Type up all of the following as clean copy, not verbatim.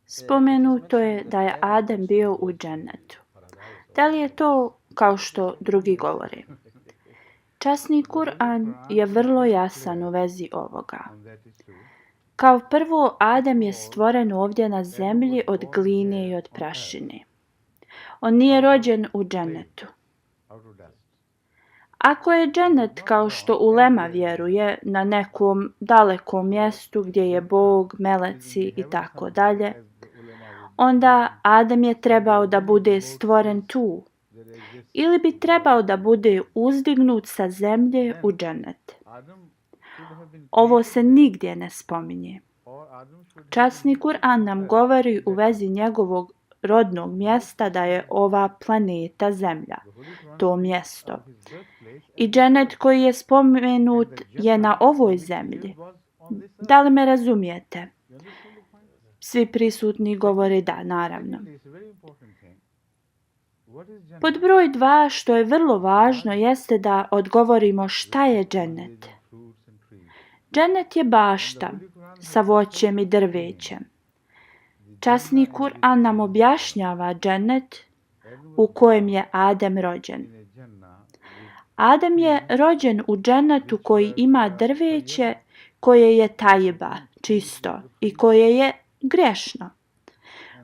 Spomenuto je da je Adem bio u džennetu. Da li je to kao što drugi govore? Časni Kur'an je vrlo jasan u vezi ovoga. Kao prvo, Adem je stvoren ovdje na zemlji od gline i od prašine. On nije rođen u džennetu. Ako je džennet, kao što ulema vjeruje, na nekom dalekom mjestu gdje je Bog, meleci i tako dalje, onda Adem je trebao da bude stvoren tu. Ili bi trebao da bude uzdignut sa zemlje u džennet. Ovo se nigdje ne spominje. Časni Kur'an nam govori u vezi njegovog rodnog mjesta da je ova planeta Zemlja, to mjesto. I džennet koji je spomenut je na ovoj zemlji. Da li me razumijete? Svi prisutni govore da, naravno. Pod broj 2, što je vrlo važno, jeste da odgovorimo šta je džennet. Džennet je bašta sa voćem i drvećem. Časni Kur'an nam objašnjava džennet u kojem je Adem rođen. Adem je rođen u džennetu koji ima drveće koje je tajba, čisto, i koje je grešno.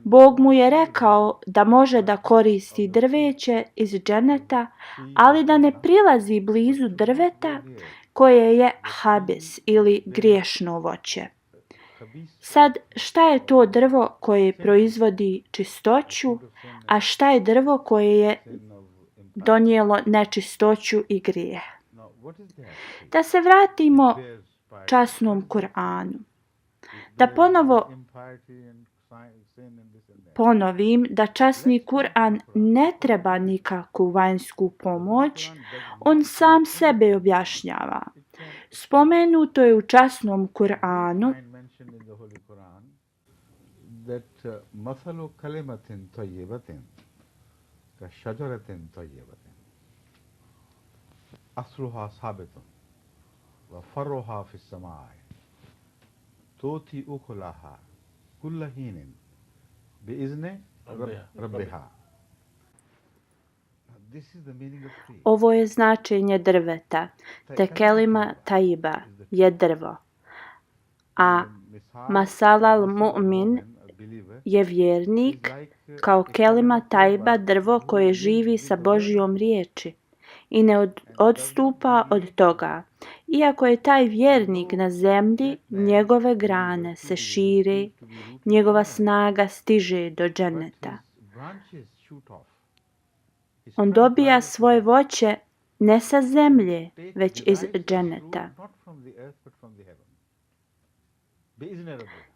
Bog mu je rekao da može da koristi drveće iz dženeta, ali da ne prilazi blizu drveta koje je habis ili griješno voće. Sad, šta je to drvo koje proizvodi čistoću, a šta je drvo koje je donijelo nečistoću i grijeh? Da se vratimo časnom Kur'anu. Da ponovim da časni Kur'an ne treba nikakvu vanjsku pomoć, on sam sebe objašnjava. Spomenuto je u časnom Kur'anu توتي أكلها كل حين بإذن ربها. Ovo je značenje drveta. Te kelima tajba je drvo. A masalal mu'min je vjernik, kao kelima tajba drvo koje živi sa Božjom riječi i ne odstupa od toga. Iako je taj vjernik na zemlji, njegove grane se šire, njegova snaga stiže do dženeta. On dobija svoje voće ne sa zemlje, već iz dženeta.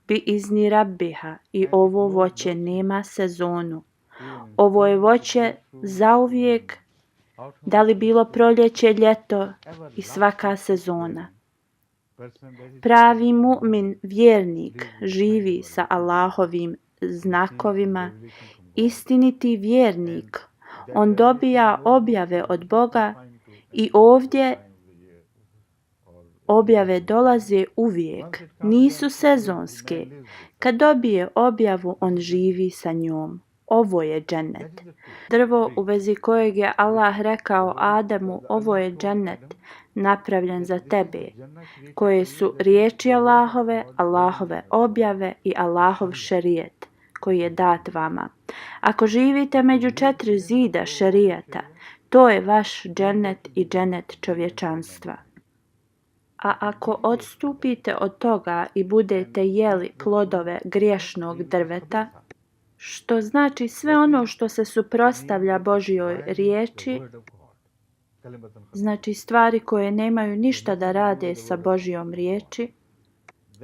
Bi izni rabbiha, i ovo voće nema sezonu. Ovo je voće zauvijek, da li bilo proljeće, ljeto i svaka sezona. Pravi mu'min, vjernik, živi sa Allahovim znakovima. Istiniti vjernik, on dobija objave od Boga i ovdje objave dolaze uvijek, nisu sezonske. Kad dobije objavu, on živi sa njom. Ovo je džennet. Drvo u vezi kojeg je Allah rekao Ademu, ovo je džennet napravljen za tebe, koje su riječi Allahove, Allahove objave i Allahov šerijet koji je dat vama. Ako živite među 4 zida šerijata, to je vaš džennet i džennet čovječanstva. A ako odstupite od toga i budete jeli plodove griješnog drveta, što znači sve ono što se suprotstavlja Božjoj riječi, znači stvari koje nemaju ništa da rade sa Božjom riječi,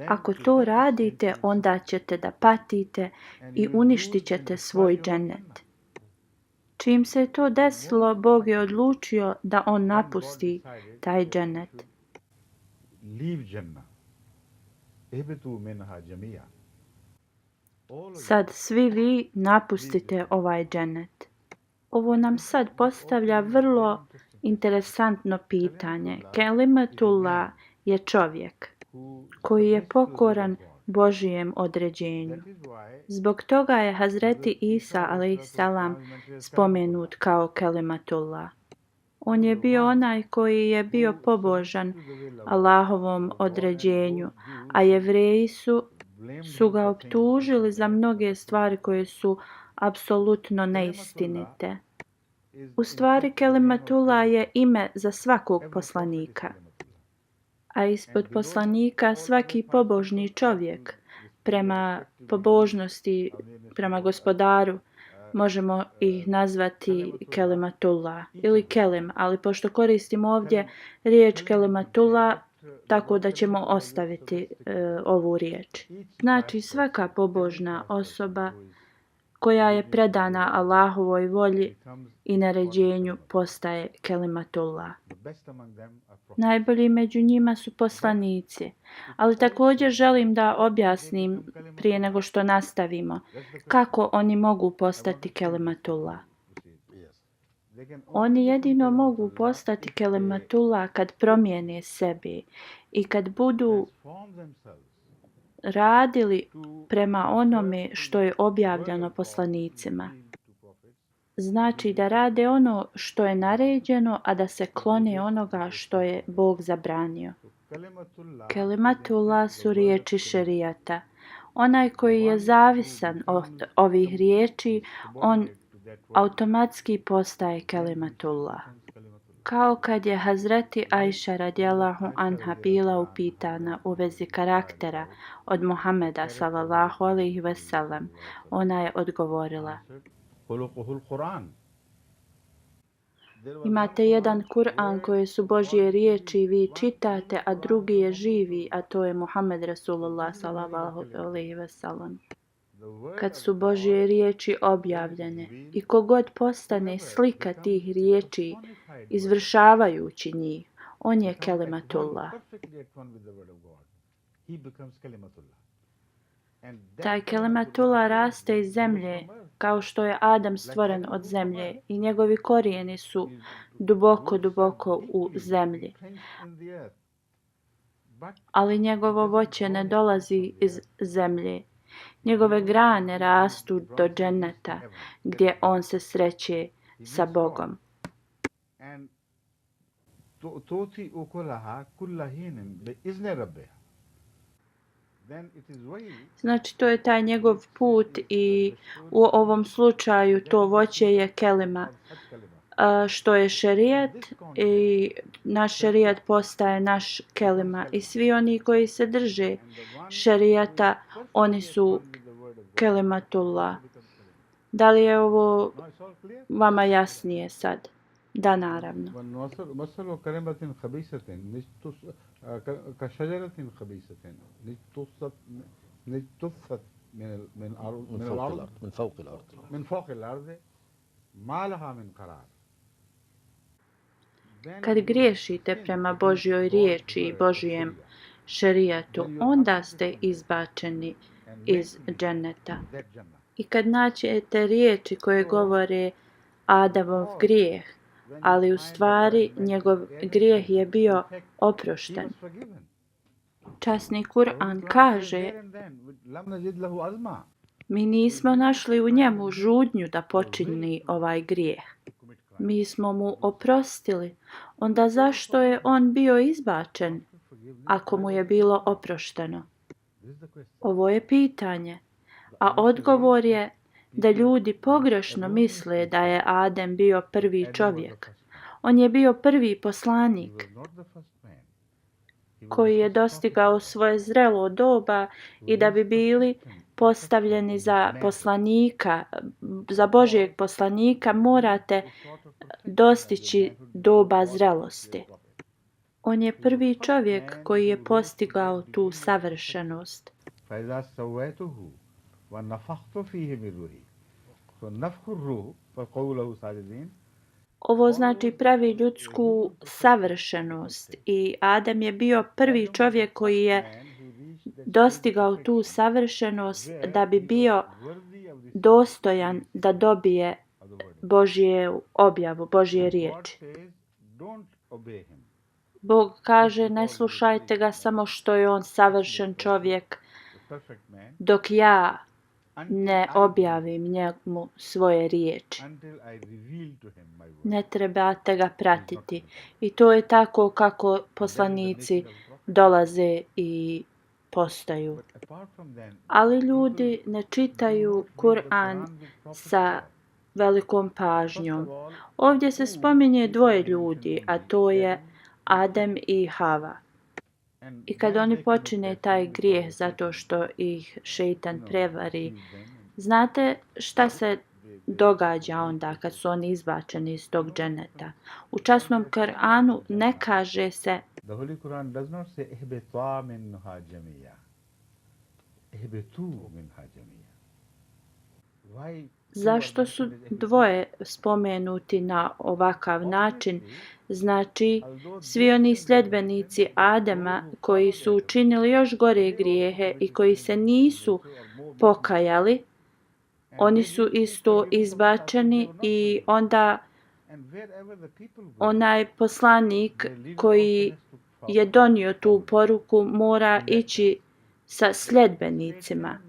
ako to radite, onda ćete da patite i uništit ćete svoj džennet. Čim se to desilo, Bog je odlučio da on napusti taj džennet. Sad svi vi napustite ovaj džennet. Ovo nam sad postavlja vrlo interesantno pitanje. Kelimetullah je čovjek koji je pokoran Božijem određenju. That is why Zbog toga je Hazreti Isa a.s. spomenut kao Kelimatullah. On je bio onaj koji je bio pobožan Allahovom određenju, a Jevreji su ga optužili za mnoge stvari koje su apsolutno neistinite. U stvari Kelimatullah je ime za svakog poslanika, a ispod poslanika svaki pobožni čovjek prema pobožnosti, prema gospodaru, možemo ih nazvati Kelimatullah ili Kelim, ali pošto koristimo ovdje riječ Kelimatullah, tako da ćemo ostaviti ovu riječ. Znači svaka pobožna osoba koja je predana Allahovoj volji i naređenju postaje Kelimatullah. Najbolji među njima su poslanici, ali također želim da objasnim prije nego što nastavimo kako oni mogu postati Kelimatullah. Oni jedino mogu postati Kelimatullah kad promijene sebe i kad budu radili prema onome što je objavljeno poslanicima. Znači da rade ono što je naređeno, a da se klone onoga što je Bog zabranio. Kelimatullah su riječi šerijata. Onaj koji je zavisan od ovih riječi, on automatski postaje Kelimatullah. Kao kad je Hazreti Ajša radijallahu anha bila upitana u vezi karaktera od Muhameda sallallahu alejhi ve sellem, ona je odgovorila: imate jedan Kur'an koje su Božje riječi i vi čitate, a drugi je živi, a to je Muhammed Rasulullah sallallahu alejhi ve sellem. Kad su Božje riječi objavljene i kogod postane slika tih riječi izvršavajući njih, on je Kelimatullah. Taj Kelimatullah raste iz zemlje, kao što je Adam stvoren od zemlje i njegovi korijeni su duboko u zemlji. Ali njegovo voće ne dolazi iz zemlje. Njegove grane rastu do dženneta, gdje on se sreće sa Bogom. Znači to je taj njegov put i u ovom slučaju to voće je kelima, što je šerijat i naš šerijat postaje naš kelima i svi oni koji se drže šerijata, oni su Kelimatullah. Da li je ovo vama jasnije sad? Da, naravno. Kad griješite prema Božjoj riječi i Božjem šerijatu, onda ste izbačeni iz dženneta. I kad nađete riječi koje govore Adamov grijeh, ali u stvari njegov grijeh je bio oprošten. Časni Kur'an kaže: mi nismo našli u njemu žudnju da počini ovaj grijeh. Mi smo mu oprostili. Onda zašto je on bio izbačen, ako mu je bilo oprošteno? Ovo je pitanje. A odgovor je da ljudi pogrešno misle da je Adem bio prvi čovjek. On je bio prvi poslanik koji je dostigao svoje zrelo doba i da bi bili postavljeni za poslanika, za Božjeg poslanika, morate dostići doba zrelosti. On je prvi čovjek koji je postigao tu savršenost. Ovo znači pravi ljudsku savršenost i Adem je bio prvi čovjek koji je dostigao tu savršenost da bi bio dostojan da dobije Božju objavu, Božje riječi. Bog kaže: ne slušajte ga samo što je on savršen čovjek, perfect man dok ja until ne I objavim njemu svoje riječi. until I reveal to him my word. Ne trebate ga pratiti. I to je tako kako poslanici dolaze i postaju. But apart from that, Ali ljudi ne čitaju Kur'an sa velikom pažnjom. Ovdje se spominje dvoje ljudi, a to je Adem i Hava. I kad oni počine taj grijeh zato što ih šeitan prevari, znate šta se događa onda kad su oni izbačeni iz tog dženeta? U časnom Kur'anu ne kaže se the Holy Quran does not say ihbita minha jamiya. Ihbitu minha jamiya. Why? zašto su dvoje spomenuti na ovakav način. Znači, svi oni sljedbenici Adema koji su učinili još gore grijehe i koji se nisu pokajali, oni su isto izbačeni i onda onaj poslanik koji je donio tu poruku mora ići sa sljedbenicima.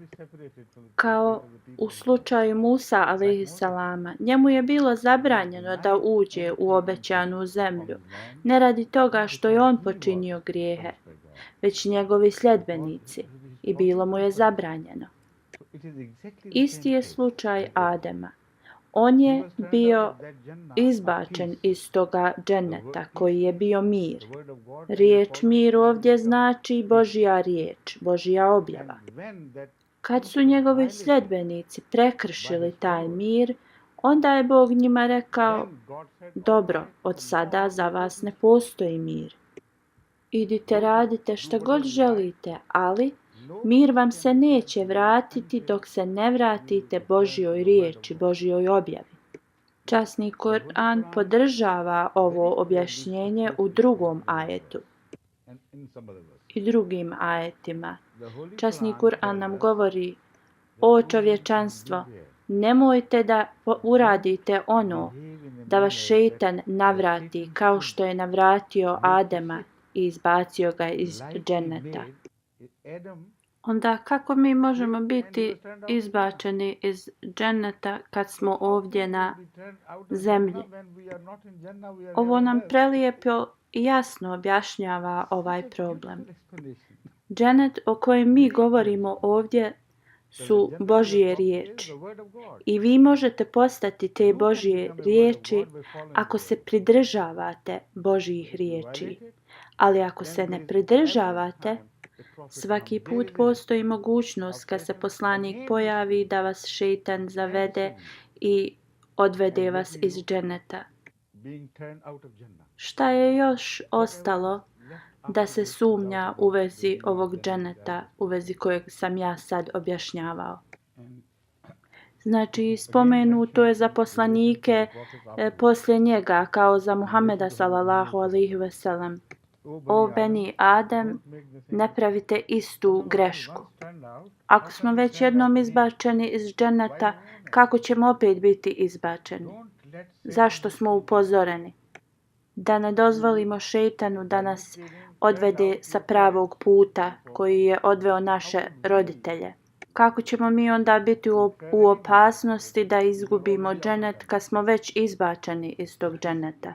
Kao u slučaju Musa alejhiselama, njemu je bilo zabranjeno da uđe u obećanu zemlju, ne radi toga što je on počinio grijehe, već njegovi sljedbenici, i bilo mu je zabranjeno. Isti je slučaj Adema. On je bio izbačen iz toga dženeta koji je bio mir. Riječ mir ovdje znači Božja riječ, Božja objava. Kad su njegovi sljedbenici prekršili taj mir, onda je Bog njima rekao: dobro, od sada za vas ne postoji mir. Idite radite šta god želite, ali mir vam se neće vratiti dok se ne vratite Božjoj riječi, Božjoj objavi. Časni Kur'an podržava ovo objašnjenje u drugom ajetu i drugim ajetima. Časni Kur'an nam govori: o čovječanstvo, nemojte da uradite ono da vas šeitan navrati kao što je navratio Adema i izbacio ga iz dženeta. Onda kako mi možemo biti izbačeni iz dženeta kad smo ovdje na zemlji? Ovo nam prelijepo i jasno objašnjava ovaj problem. Dženet o kojem mi govorimo ovdje su Božje riječi. I vi možete postati te Božje riječi ako se pridržavate Božjih riječi. Ali ako se ne pridržavate, svaki put postoji mogućnost kad se poslanik pojavi da vas šeitan zavede i odvede vas iz dženeta. Šta je još ostalo da se sumnja u vezi ovog dženeta, u vezi kojeg sam ja sad objašnjavao? Znači, spomenuto je za poslanike poslije njega, kao za Muhameda sallallahu alejhi ve sellem: o beni Adem, ne pravite istu grešku. Ako smo već jednom izbačeni iz dženeta, kako ćemo opet biti izbačeni? Zašto smo upozoreni? Da ne dozvolimo šejtanu da nas odvede sa pravog puta koji je odveo naše roditelje. Kako ćemo mi onda biti u opasnosti da izgubimo dženet kad smo već izbačeni iz tog dženeta?